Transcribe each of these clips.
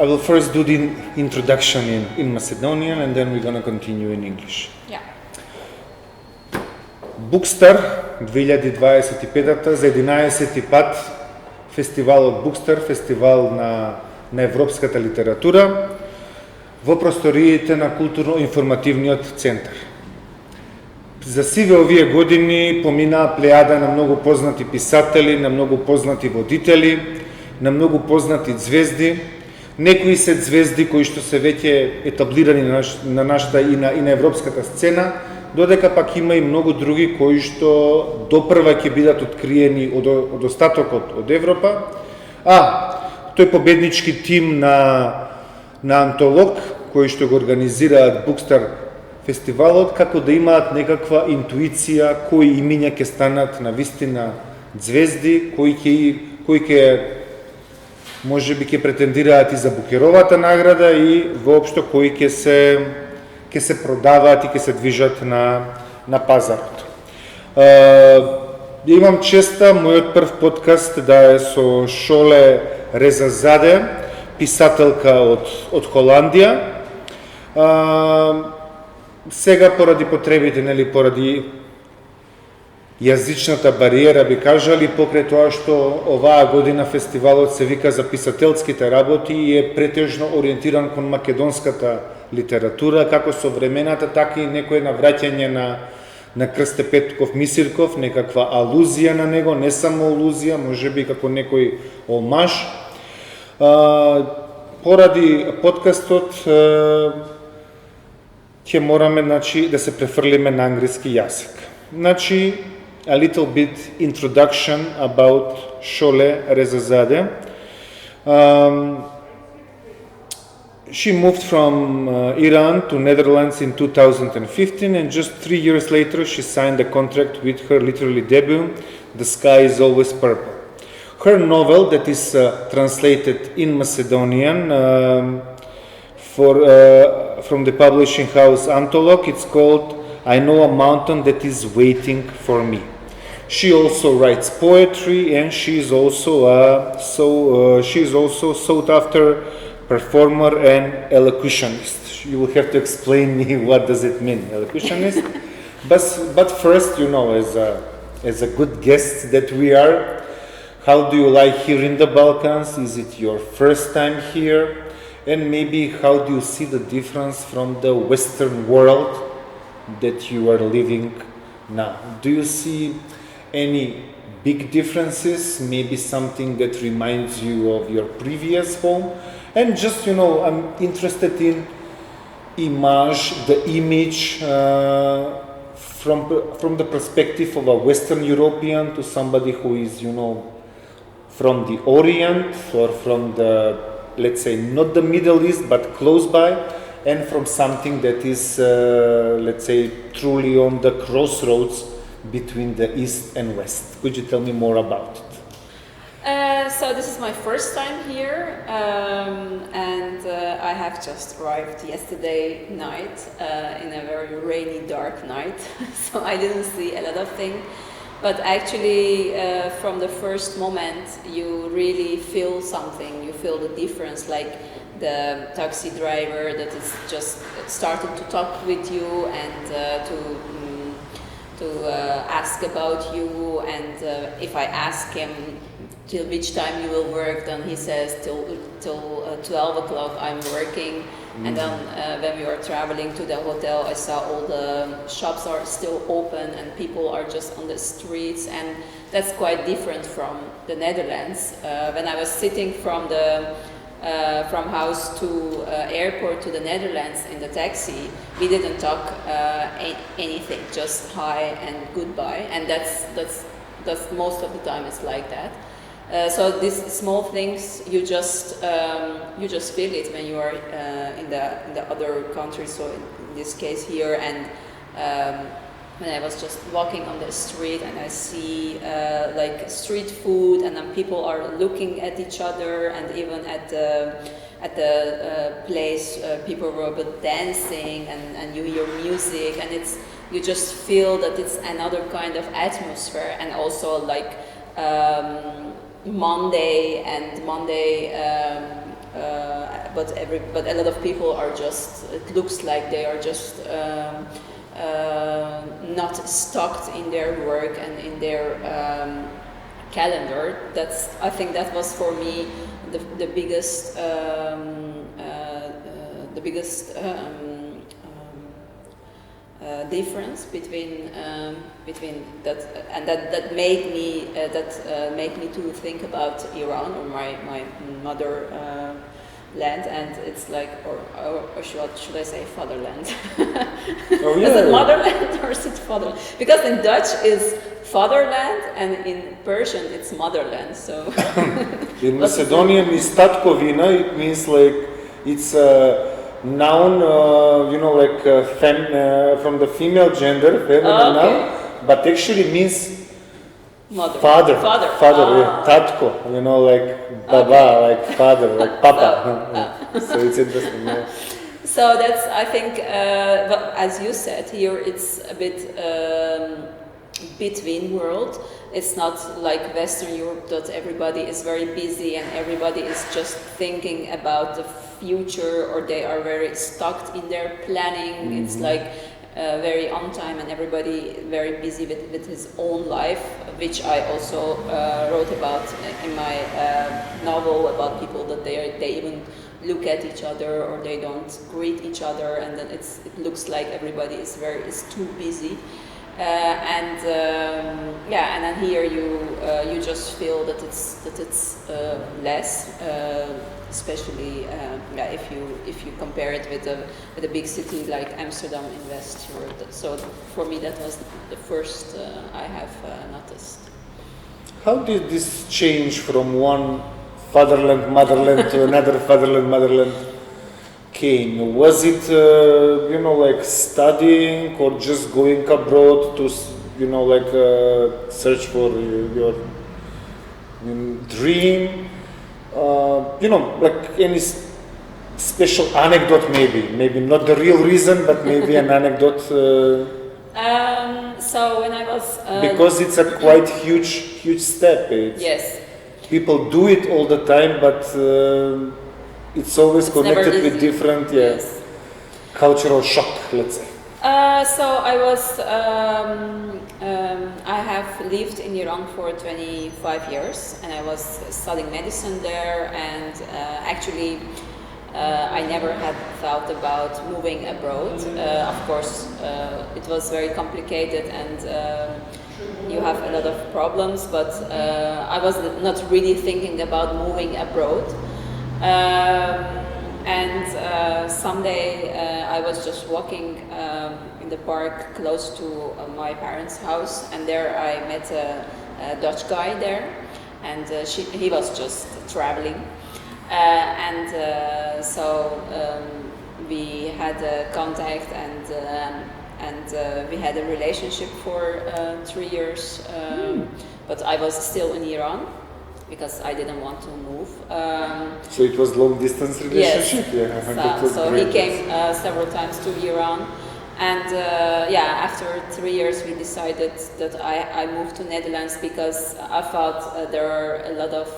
I will first do the introduction in Macedonian and then we're going to continue in English. Yeah. Букстар 2025 за 11-ти пат фестивалот Букстар, фестивал на европската литература во просториите на културно-информативниот центар. За сиве овие години поминаа плејада на многу познати писатели, на многу познати водители, на многу познати звезди. Некои се звезди кои што се веќе етаблирани на нашата и на европската сцена, додека пак има и многу други кои што допрва ќе бидат откриени од остатокот од Европа. Тој победнички тим на антолог кои што го организираат Букстар фестивалот, како да имаат некаква интуиција кои имиња ќе станат на вистина звезди, кои ќе можеби ќе претендираат и за Букеровата награда и воопшто кои ќе се продаваат и ќе се движат на пазарот. Имам честа мојот прв подкаст да е со Шоле Резазаде, писателка од Холандија. Сега поради потребите, поради јазичната бариера би кажали, покрај тоа што оваа година фестивалот се вика за писателските работи и е претежно ориентиран кон македонската литература, како современата, така и некое навраќање на Крсте Петков Мисирков, некаква алузија на него, не само алузија, можеби како некој омаж. Поради подкастот ќе мораме да се префрлиме на англиски јазик. A little bit introduction about Шоле Резазаде. She moved from Iran to Netherlands in 2015, and just 3 years later she signed a contract with her literary debut, The Sky is Always Purple. Her novel, that is translated in Macedonian from the publishing house Antolog, it's called I Know a Mountain That Is Waiting for Me. She also writes poetry, and she is also sought after performer and elocutionist. You will have to explain me what does it mean, elocutionist. But first, as a good guest that we are, how do you like here in the Balkans? Is it your first time here? And maybe how do you see the difference from the Western world that you are living now? Do you see any big differences? Maybe something that reminds you of your previous home? And just, I'm interested in the image from the perspective of a Western European to somebody who is, from the Orient or from the, let's say, not the Middle East, but close by, and from something that is, let's say, truly on the crossroads between the East and West. Could you tell me more about it? So this is my first time here, and I have just arrived yesterday night in a very rainy, dark night, so I didn't see a lot of things. But actually, from the first moment, you really feel something. You feel the difference, like the taxi driver that is just started to talk with you and to ask about you. And if I ask him till which time you will work, then he says till 12 o'clock I'm working. And then when we were traveling to the hotel, I saw all the shops are still open and people are just on the streets, and that's quite different from the Netherlands. When I was sitting from house to airport to the Netherlands in the taxi, we didn't talk anything, just hi and goodbye, and that's most of the time it's like that. So these small things, you just feel it when you are in the other countries. So in this case here, and when I was just walking on the street and I see like street food, and then people are looking at each other, and even at the place people were dancing, and you hear music, and you just feel that it's another kind of atmosphere, and also like Monday but a lot of people are just. It looks like they are just not stocked in their work and in their calendar. I think that was for me the biggest difference between that, and that made me to think about Iran, or my mother land, and it's like, or should I say fatherland? Oh, yeah. Is it motherland or is it fatherland? Because in Dutch is fatherland, and in Persian it's motherland. So in Macedonian is tatkovina. It means like it's a noun, from the female gender, feminine noun, but actually means mother. Father. Ah. Yeah, tatko. Like baba, like father, like papa. So it's interesting. Yeah. So that's, I think, but as you said, here it's a bit between world. It's not like Western Europe that everybody is very busy and everybody is just thinking about the future, or they are very stuck in their planning. Mm-hmm. It's like very on time, and everybody very busy with his own life, which I also wrote about in my novel, about people that they even look at each other, or they don't greet each other, and then it looks like everybody is too busy. And then here you just feel that it's less, especially if you compare it with a big city like Amsterdam in West Europe. So for me that was the first I have noticed. How did this change from one fatherland, motherland to another fatherland, motherland came? Was it, like studying, or just going abroad to, search for your dream? Like any special anecdote, maybe not the real reason, but maybe an anecdote. So when I was because it's a quite huge step. Yes. People do it all the time, but it's always connected with different, cultural shock, let's say. So I was, I have lived in Iran for 25 years, and I was studying medicine there, and actually I never had thought about moving abroad. Of course, it was very complicated, and you have a lot of problems, but I was not really thinking about moving abroad. And someday I was just walking in the park close to my parents' house, and there I met a Dutch guy there, and he was just traveling, so we had contact, and we had a relationship for 3 years, but I was still in Iran, because I didn't want to move. So it was long distance relationship? Yes. So he came several times to Iran, and after 3 years we decided that I moved to Netherlands, because I thought there are a lot of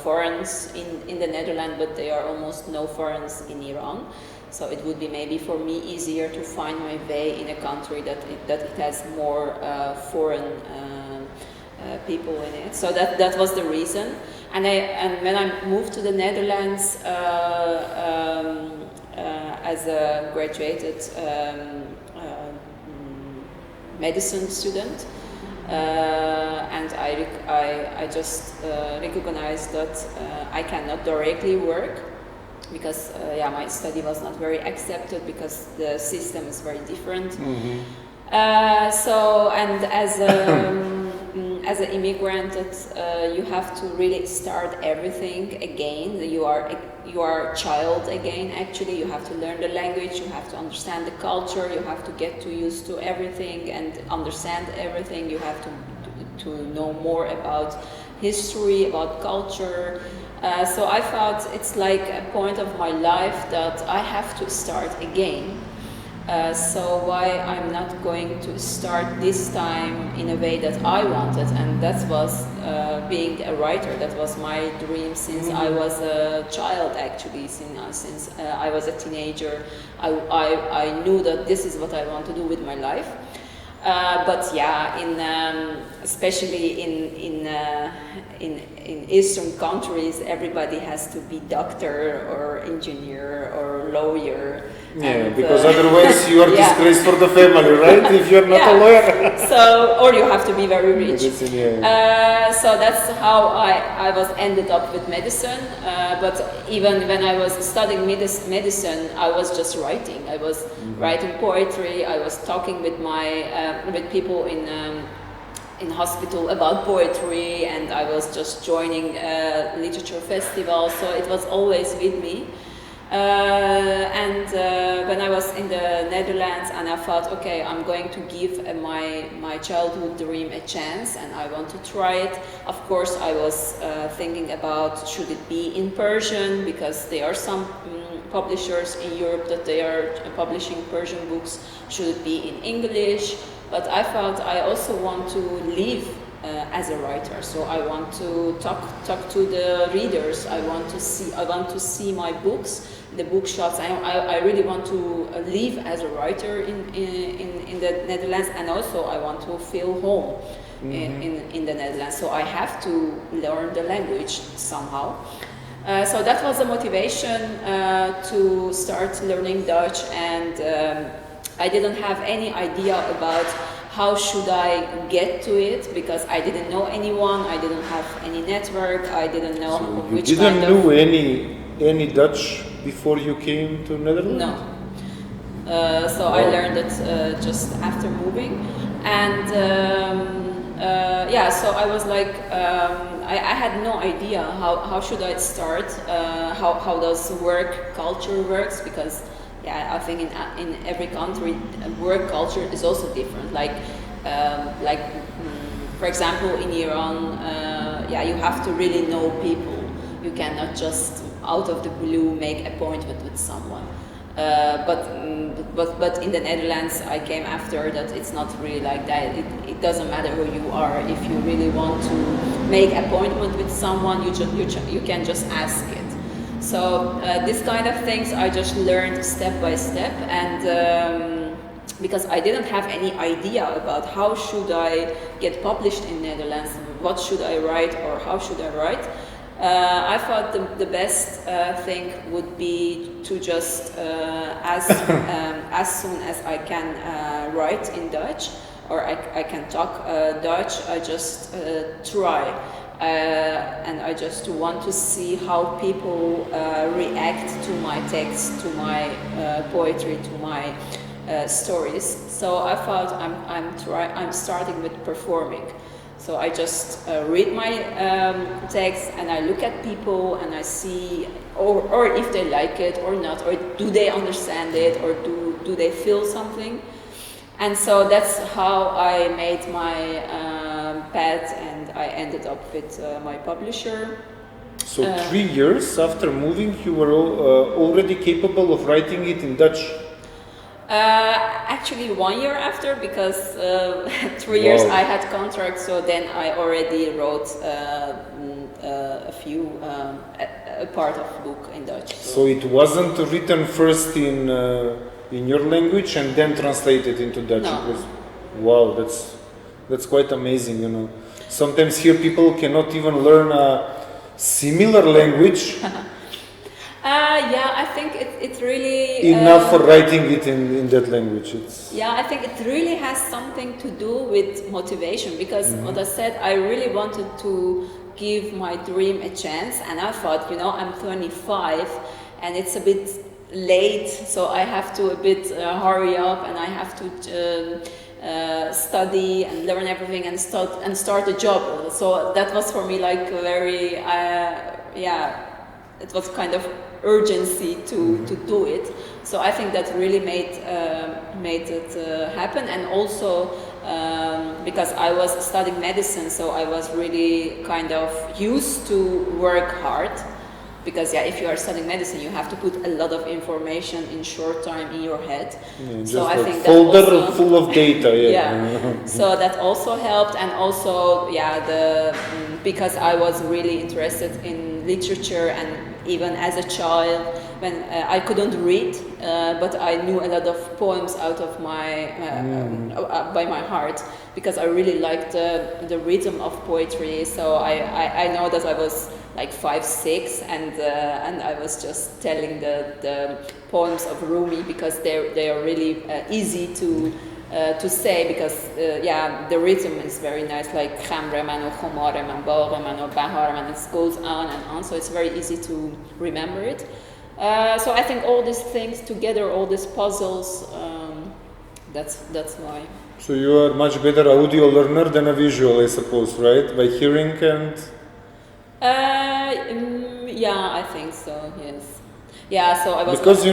foreigners in the Netherlands, but there are almost no foreigners in Iran. So it would be maybe for me easier to find my way in a country that it has more foreign people in it. So that was the reason. And when I moved to the Netherlands as a graduated medicine student, and I just recognized that I cannot directly work, because my study was not very accepted, because the system is very different. Mm-hmm. And as an immigrant, you have to really start everything again. You are a child again. Actually, you have to learn the language. You have to understand the culture. You have to get used to everything and understand everything. You have to know more about history, about culture. So I thought it's like a point of my life that I have to start again. So why I'm not going to start this time in a way that I wanted, and that was being a writer. That was my dream since I was a child. Actually, since I was a teenager, I knew that this is what I want to do with my life. But yeah, especially in Eastern countries, everybody has to be doctor or engineer or lawyer. Yeah, and, because otherwise you are disgraced for the family, right? If you're not a lawyer. So, or you have to be very rich. Medicine, yeah. So that's how I was ended up with medicine. But even when I was studying medicine, I was just writing. I was writing poetry. I was talking with with people in hospital about poetry, and I was just joining literature festivals. So it was always with me. When I was in the Netherlands, and I thought, okay, I'm going to give my childhood dream a chance, and I want to try it. Of course, I was thinking about should it be in Persian, because there are some publishers in Europe that they are publishing Persian books. Should it be in English? But I thought I also want to live as a writer, so I want to talk to the readers. I want to see my books, the bookshops. I really want to live as a writer in the Netherlands, and also I want to feel home in the Netherlands. So I have to learn the language somehow. So that was the motivation to start learning Dutch, and I didn't have any idea about how should I get to it, because I didn't know anyone, I didn't have any network, I didn't know which kind of... You didn't know any Dutch before you came to Netherlands? No. So I learned it just after moving, and so I was like, I had no idea how should I start, how does work culture works, because I think in every country, work culture is also different. For example, in Iran, you have to really know people. You cannot just out of the blue make appointment with someone. But in the Netherlands, I came after that. It's not really like that. It doesn't matter who you are. If you really want to make appointment with someone, you can just ask it. So this kind of things I just learned step by step, and because I didn't have any idea about how should I get published in Netherlands, what should I write or how should I write, I thought the best thing would be to just as soon as I can write in Dutch or I can talk Dutch, I just try. And I just want to see how people react to my text, to my poetry, to my stories. So I thought I'm starting with performing. So I just read my text and I look at people and I see or if they like it or not, or do they understand it, or do they feel something. And so that's how I made my path, and I ended up with my publisher. So 3 years after moving, you were already capable of writing it in Dutch? Actually 1 year after, because 3 years I had contract, so then I already wrote a part of book in Dutch. So it wasn't written first in your language and then translated into Dutch? No. It was, wow, that's quite amazing, you know. Sometimes here people cannot even learn a similar language. I think it's really... enough for writing it in that language. I think it really has something to do with motivation, because what I said, I really wanted to give my dream a chance, and I thought, I'm 25 and it's a bit late, so I have to a bit hurry up, and I have to study and learn everything and start a job. So that was for me like very it was kind of urgency to do it. So I think that really made it happen, and also because I was studying medicine, so I was really kind of used to work hard, because if you are studying medicine, you have to put a lot of information in short time in your head. So I think folder that also, full of data. So that also helped, and also because I was really interested in literature, and even as a child, when I couldn't read, but I knew a lot of poems out of my by my heart, because I really liked the rhythm of poetry. So I know that I was like 5, 6, and I was just telling the poems of Rumi, because they are really easy to say, because the rhythm is very nice, like Khamreman or Khomareman, Bagheman or Bahareman, it goes on and on, so it's very easy to remember it. So I think all these things together, all these puzzles, that's why. So you are much better audio learner than a visual, I suppose, right? By hearing and... I think so, yes. Yeah, so I was... Because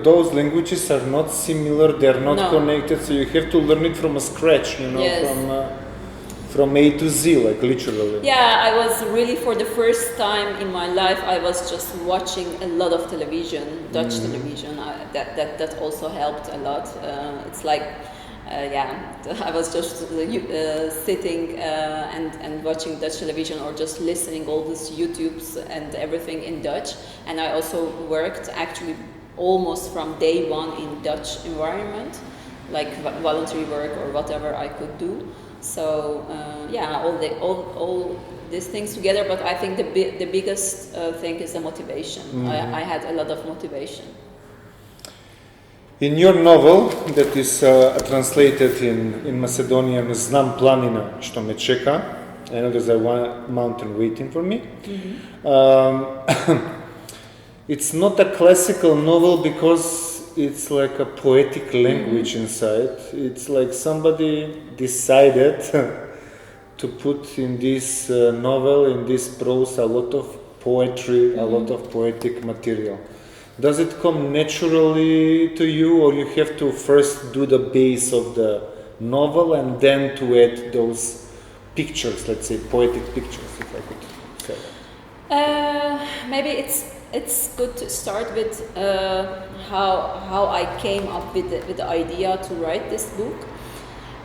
those languages are not similar, they are not connected, so you have to learn it from scratch, from A to Z, like literally. Yeah, I was really, for the first time in my life, I was just watching a lot of television, Dutch television. That also helped a lot. It's like, I was just sitting and watching Dutch television, or just listening all these YouTubes and everything in Dutch. And I also worked actually almost from day one in Dutch environment, like voluntary work or whatever I could do. So all these things together, but I think the biggest thing is the motivation. I had a lot of motivation. In your novel, that is translated in Macedonian, Znam planina što me čeka, I know there's one mountain waiting for me. It's not a classical novel because it's like a poetic language inside. It's like somebody decided to put in this novel, in this prose, a lot of poetry, a lot of poetic material. Does it come naturally to you, or you have to first do the base of the novel and then to add those pictures, let's say poetic pictures, if I could say that? Maybe it's good to start with how I came up with the idea to write this book.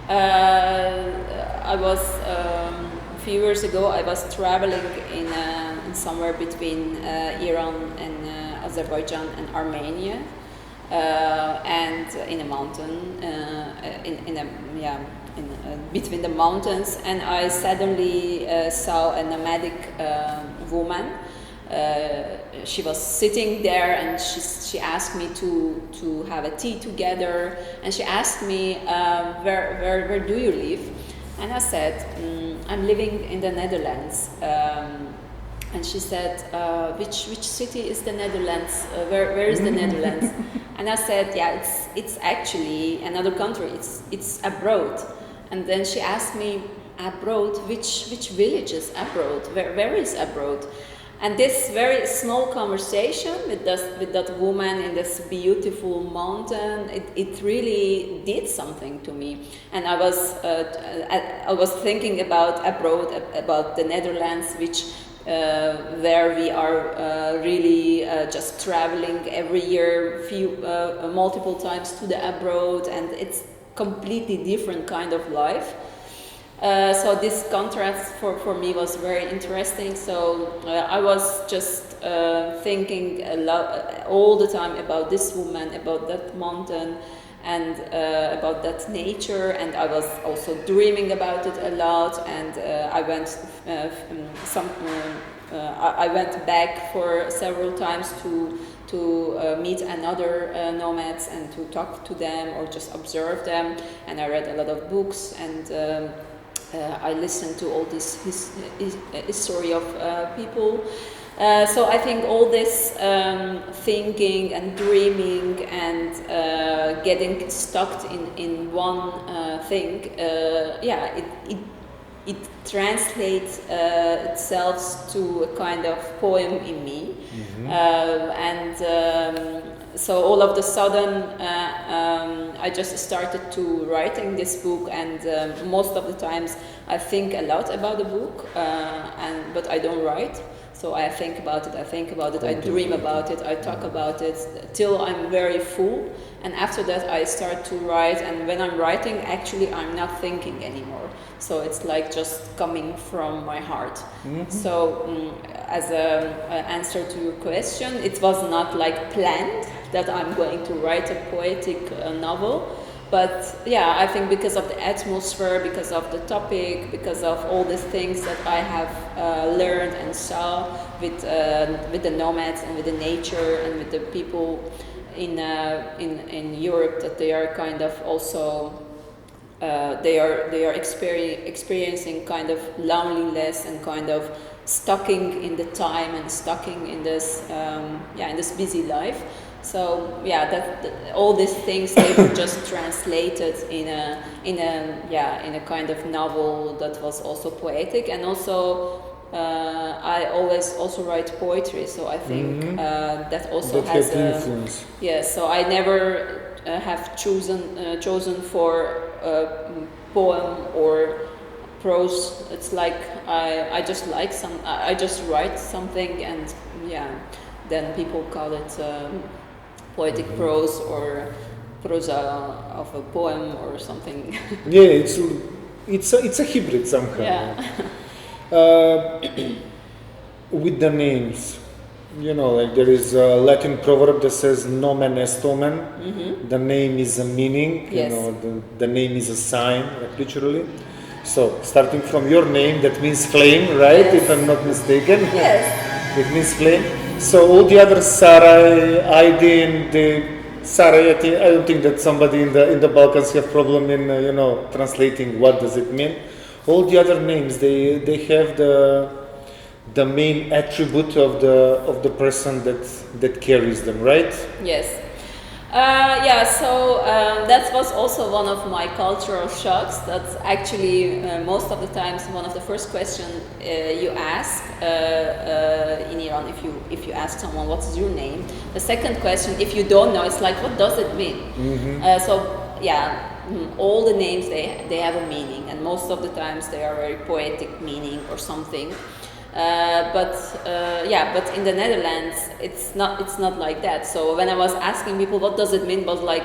I was a few years ago. I was traveling in somewhere between Iran and Azerbaijan and Armenia, and in a mountain, between the mountains, and I suddenly saw a nomadic woman. She was sitting there, and she asked me to have a tea together, and she asked me where do you live, and I said I'm living in the Netherlands. And she said, which city is the Netherlands? Where is the Netherlands? And I said, it's actually another country. It's abroad. And then she asked me, abroad? Which village is abroad? Where is abroad? And this very small conversation with that woman in this beautiful mountain, it really did something to me. And I was thinking about abroad, about the Netherlands, which where we are really just traveling every year, multiple times to the abroad, and it's completely different kind of life. So this contrast for me was very interesting. So I was just thinking a lot, all the time about this woman, about that mountain, and about that nature, and I was also dreaming about it a lot. And I went I went back for several times to meet another nomads and to talk to them or just observe them. And I read a lot of books, and I listened to all this history of people. So I think all this thinking and dreaming and getting stuck in one thing, it translates itself to a kind of poem in me. So all of a sudden I just started to writing this book, and most of the times I think a lot about the book, but I don't write. So I think about it, I dream about it, I talk about it till I'm very full. And after that I start to write, and when I'm writing, actually I'm not thinking anymore. So it's like just coming from my heart. So as an answer to your question, it was not like planned that I'm going to write a poetic novel. But yeah, I think because of the atmosphere, because of the topic, because of all the things that I have learned and saw with the nomads and with the nature and with the people in Europe, that they are kind of also they are experiencing kind of loneliness and kind of stucking in the time and stucking in this in this busy life. So that all these things, they were just translated in a kind of novel that was also poetic. And also I always also write poetry, so I think that also has influence. So I never have chosen for a poem or prose. It's like I just write something, and then people call it poetic prose or prosa of a poem or something. It's a hybrid somehow. With the names, like there is a Latin proverb that says "nomen est omen." The name is a meaning. Yes. The name is a sign, like literally. So starting from your name, that means flame, right? Yes. If I'm not mistaken. Yes. It means flame. So all the other Sarai, Aydin, the Sarai, I don't think that somebody in the Balkans have problem in translating what does it mean. All the other names, they have the main attribute of the person that carries them, right? Yes. So that was also one of my cultural shocks. That's actually most of the times one of the first questions you ask in Iran. If you ask someone what's your name, the second question, if you don't know, it's like, what does it mean? All the names, they have a meaning, and most of the times they are very poetic meaning or something. But in the Netherlands it's not like that. So when I was asking people what does it mean, was like,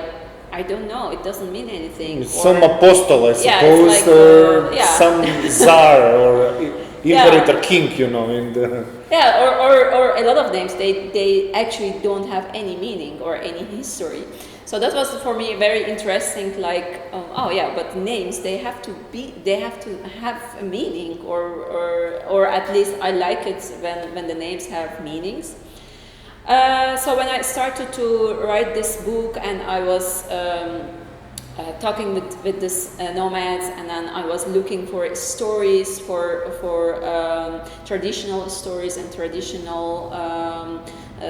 I don't know, it doesn't mean anything. It's some apostle, I suppose, like, or some czar or imperator king, in the... or a lot of names, they actually don't have any meaning or any history. So that was for me very interesting, like, but names, they have to have a meaning, or at least I like it when the names have meanings. So when I started to write this book, and I was talking with this nomads, and then I was looking for stories, for traditional stories and traditional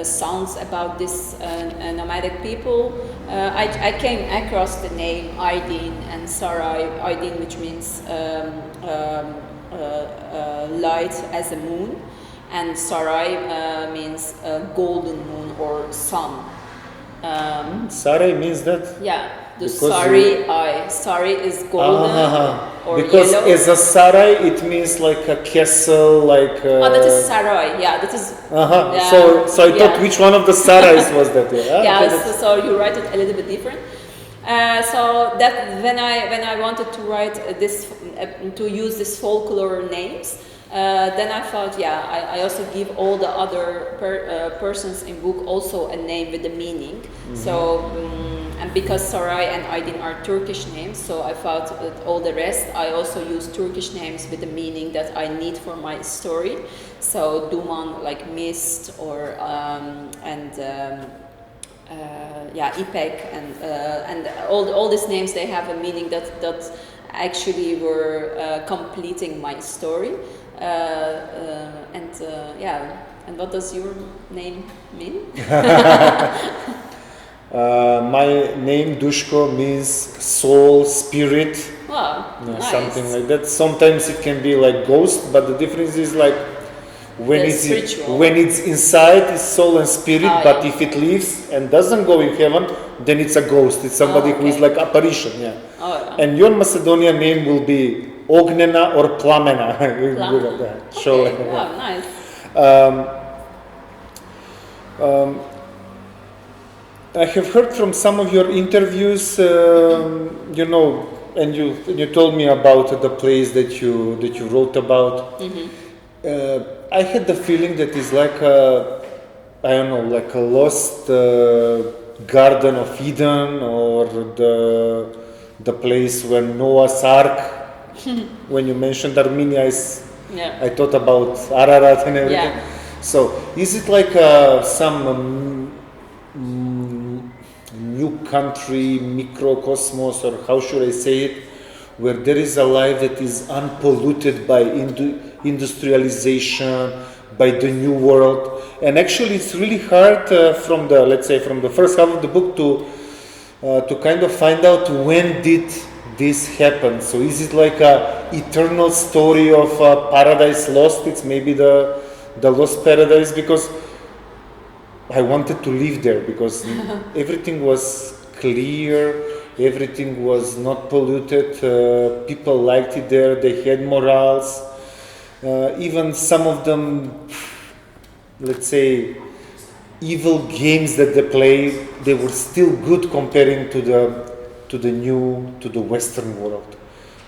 songs about this nomadic people. I came across the name Aydin and Sarai. Aydin, which means light as a moon, and Sarai means golden moon or sun. Sarai means that? Yeah, the Sari is golden or because yellow. as a Sarai, it means like a castle, like... that is Sarai, that is... So I thought which one of the Sarais was that? So you write it a little bit different. So that when I wanted to write this, to use this folklore names, then I thought, I also give all the other persons in book also a name with a meaning. So, and because Sarai and Aydin are Turkish names, so I thought that all the rest, I also use Turkish names with the meaning that I need for my story. So Duman, like mist, or Ipek, and all these names, they have a meaning that actually were completing my story. And what does your name mean? My name Duško means soul, spirit. Wow, nice. Something like that. Sometimes it can be like ghost, but the difference is like when it's inside, it's soul and spirit, but if it leaves and doesn't go in heaven, then it's a ghost. It's somebody who is like apparition. And your Macedonian name will be Ognjena or Plamena. Šoleh. Wow, nice. Um, um, I have heard from some of your interviews, and you told me about the place that you wrote about. I had the feeling that it's like like a lost Garden of Eden, or the place where Noah's Ark. When you mentioned Armenia, I thought about Ararat and everything. Yeah. So, is it like some new country, microcosmos, or how should I say it, where there is a life that is unpolluted by industrialization, by the new world? And actually, it's really hard from the first half of the book to kind of find out when did this happen. So is it like a eternal story of Paradise Lost? It's maybe the lost paradise, because I wanted to live there, because everything was clear, everything was not polluted, people liked it there, they had morals, even some of them, let's say, evil games that they play, they were still good comparing to the Western world.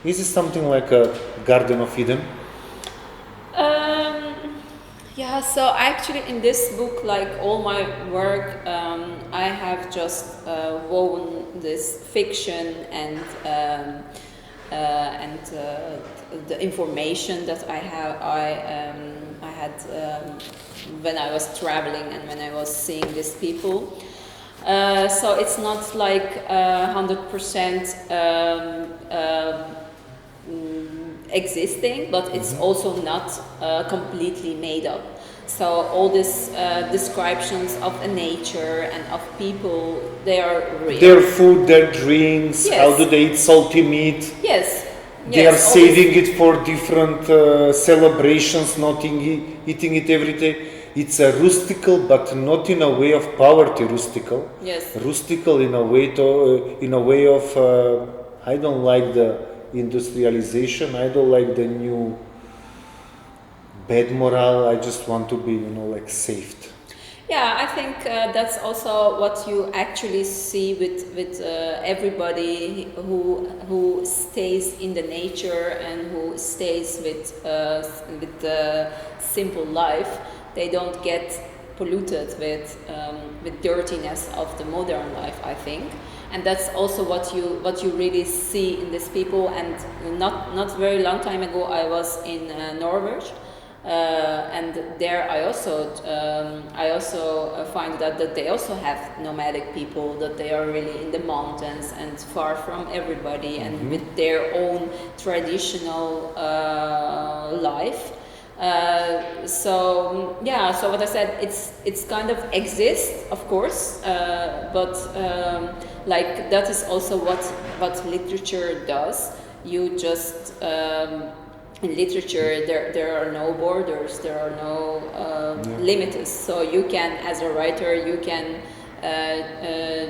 Is it something like a Garden of Eden? Yeah, so actually in this book, like all my work, I have just woven this fiction and the information that I had when I was traveling and when I was seeing these people. So it's not like 100% existing, but it's also not completely made up. So all these descriptions of the nature and of people, they are real. Their food, their drinks, Yes. how do they eat salty meat? Yes. They are saving it for different celebrations, not eating it every day. It's a rustical, but not in a way of poverty. Rustical. Yes. Rustical in a way of I don't like the industrialization. I don't like the new bad morale. I just want to be, like saved. Yeah, I think that's also what you actually see with everybody who stays in the nature and who stays with the simple life. They don't get polluted with dirtiness of the modern life, I think, and that's also what you really see in these people. And not very long time ago, I was in Norway. And there I also find that they also have nomadic people, that they are really in the mountains and far from everybody, and with their own traditional life. So what I said, it's kind of exists, of course, but like that is also what literature does. You just in literature, there are no borders, there are no limits. So you can, as a writer, you can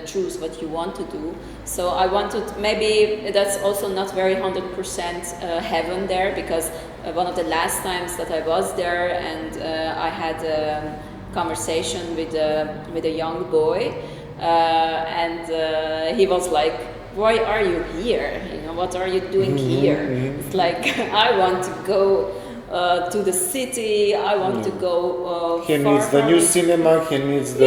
choose what you want to do. So I wanted, maybe that's also not very 100% heaven there, because one of the last times that I was there, and I had a conversation with a young boy, and he was like, "Why are you here? What are you doing here?" It's like, I want to go to the city. I want to go. He far needs the from new it. cinema. He needs the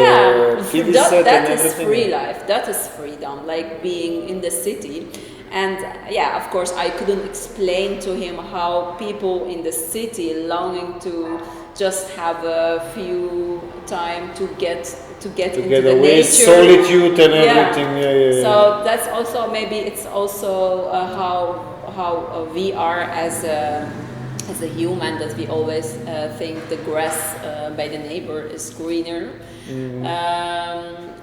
TV set that and is everything. free life. That is freedom, like being in the city. And yeah, of course, I couldn't explain to him how people in the city longing to just have a few time to get into the away, nature, solitude and everything. Yeah. So that's also, maybe it's also how we are as a human, that we always think the grass by the neighbor is greener.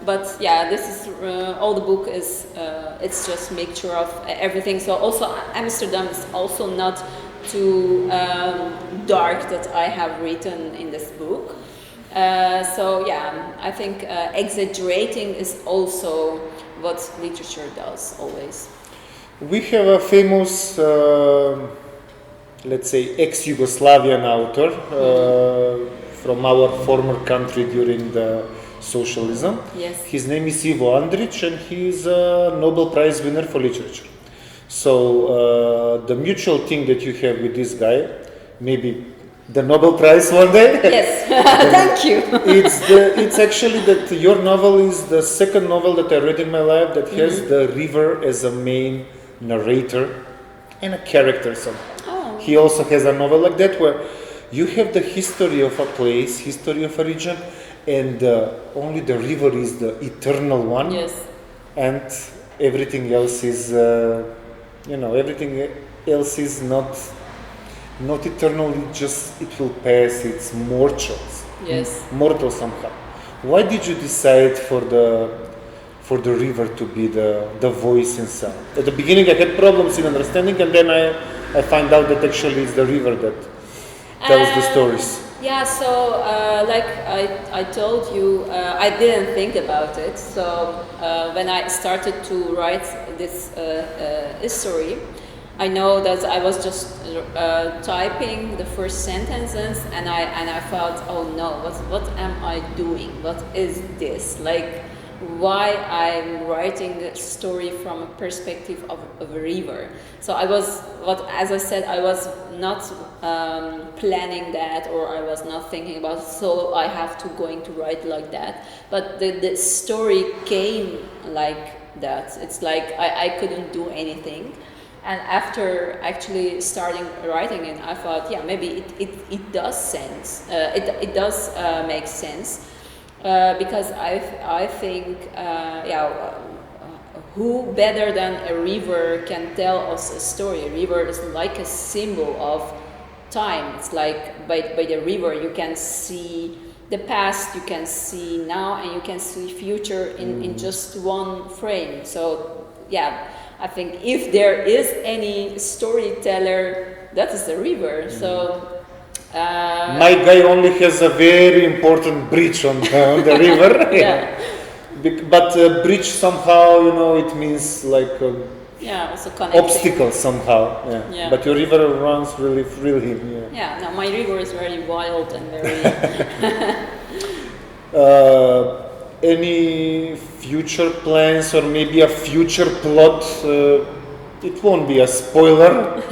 But yeah, this is all the book is. It's just mixture of everything. So also Amsterdam is also not too dark that I have written in this book. So yeah, I think exaggerating is also what literature does always. We have a famous let's say, ex-Yugoslavian author from our former country during the socialism. Yes. His name is Ivo Andrić, and he is a Nobel Prize winner for literature. So the mutual thing that you have with this guy, maybe the Nobel Prize one day. Yes, thank you. It's actually that your novel is the second novel that I read in my life that has the river as a main narrator and a character somehow. Oh. He also has a novel like that where you have the history of a place, history of a region, and only the river is the eternal one. Yes. And everything else is, everything else is not eternal. It will pass. It's mortal. Yes. Mortal somehow. Why did you decide for the river to be the voice and sound? At the beginning, I had problems in understanding, and then I find out that actually it's the river that tells the stories. Yeah, so like I told you, I didn't think about it. So when I started to write this story, I know that I was just typing the first sentences, and I felt, oh no, what am I doing? What is this? Like, why I'm writing a story from a perspective of a river. So as I said, I was not planning that, or I was not thinking about it, so I have to going to write like that. But the story came like that. It's like I couldn't do anything. And after actually starting writing it, I thought, yeah, maybe it does sense. It does make sense. Because I think, who better than a river can tell us a story? A river is like a symbol of time. It's like by the river you can see the past, you can see now, and you can see future in just one frame. So yeah, I think if there is any storyteller, that is the river. So. My guy only has a very important bridge on the river. Yeah. But bridge somehow, it means like also connecting. obstacle somehow. Yeah. But your river runs really freely. Yeah. No, my river is very wild and very. Any future plans or maybe a future plot? It won't be a spoiler.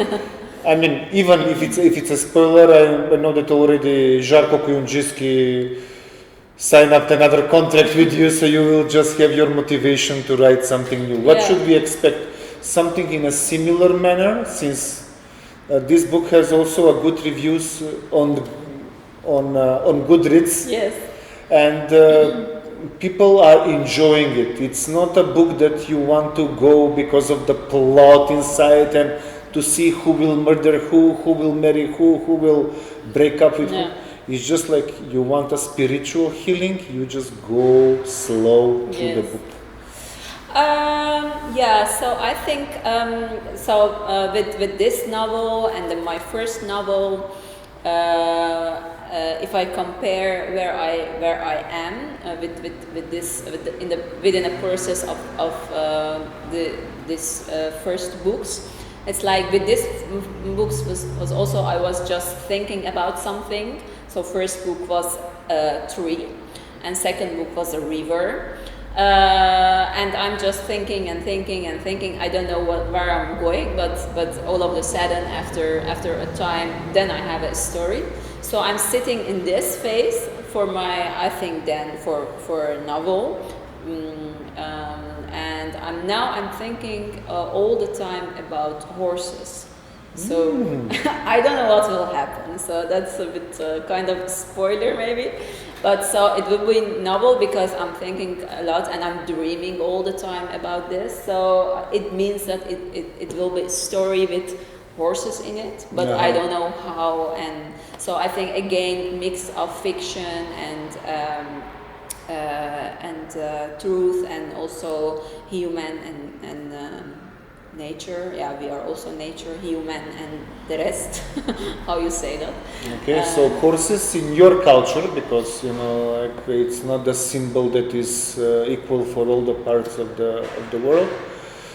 I mean, even if it's a spoiler, I know that already Žarko Kujundžički signed up another contract with you, so you will just have your motivation to write something new. What should we expect? Something in a similar manner, since this book has also a good reviews on Goodreads. Yes. And people are enjoying it. It's not a book that you want to go because of the plot inside and to see who will murder who will marry who will break up with who. It's just like you want a spiritual healing, you just go slow through the book. So I think with this novel and then my first novel, if I compare where I am within a process of this first books. It's like with this books was also I was just thinking about something. So first book was a tree, and second book was a river, and I'm just thinking and thinking and thinking. I don't know where I'm going, but all of a sudden after a time, then I have a story. So I'm sitting in this phase for my for a novel. And I'm thinking all the time about horses. So I don't know what will happen. So that's a bit kind of spoiler maybe. But so it will be novel because I'm thinking a lot and I'm dreaming all the time about this. So it means that it will be a story with horses in it, but I don't know how. And so I think again mix of fiction and truth and also human and nature. Yeah, we are also nature, human, and the rest. How you say that? Okay, so horses in your culture, because it's not the symbol that is equal for all the parts of the world.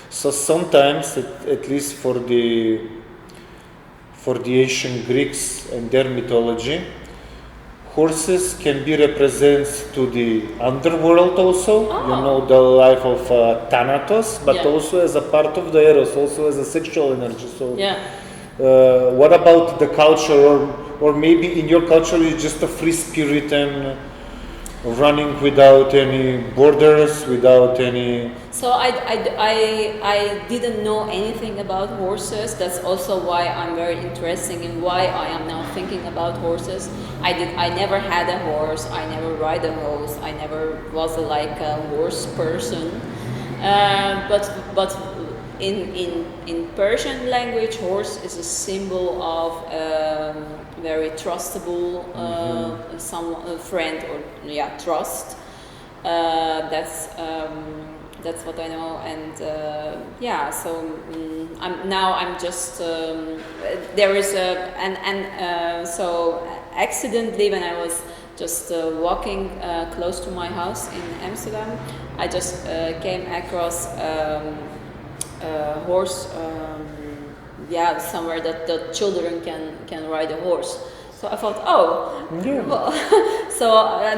So sometimes, at least for for the ancient Greeks and their mythology, horses can be represents to the underworld also, you know, the life of Thanatos, but also as a part of the Eros, also as a sexual energy. So, what about the culture, or maybe in your culture it's just a free spirit and running without any borders, without any... So I didn't know anything about horses. That's also why I'm very interested in why I am now thinking about horses. I never had a horse. I never ride a horse. I never was like a horse person. But in Persian language, horse is a symbol of very trustable friend, or trust. That's what I know, and so I'm just there is so accidentally when I was just walking close to my house in Amsterdam, I just came across a horse somewhere that the children can ride a horse. So I thought, well, so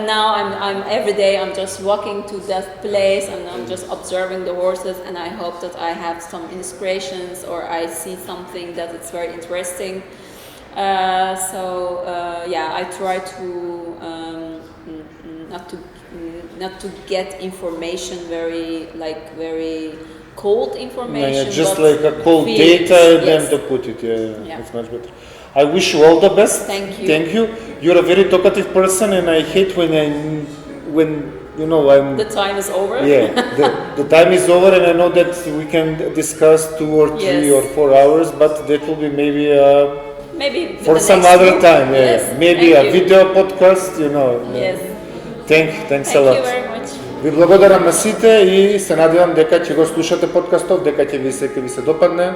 now I'm every day I'm just walking to that place and I'm just observing the horses, and I hope that I have some inspirations or I see something that it's very interesting. I try to not to get information very cold information. Just like a cold data and then to put it. It's much better. I wish you all the best. Thank you. Thank you. You're a very talkative person, and I hate when you know I'm. The time is over. Yeah, the time is over, and I know that we can discuss 2 or 3 or 4 hours, but that will be maybe for some other time. Maybe a video podcast. You know. Yes. Thanks a lot. Thank you very much. Ви благодарам на сите и се надевам дека ќе го слушате подкастов, дека ќе ви се допадне.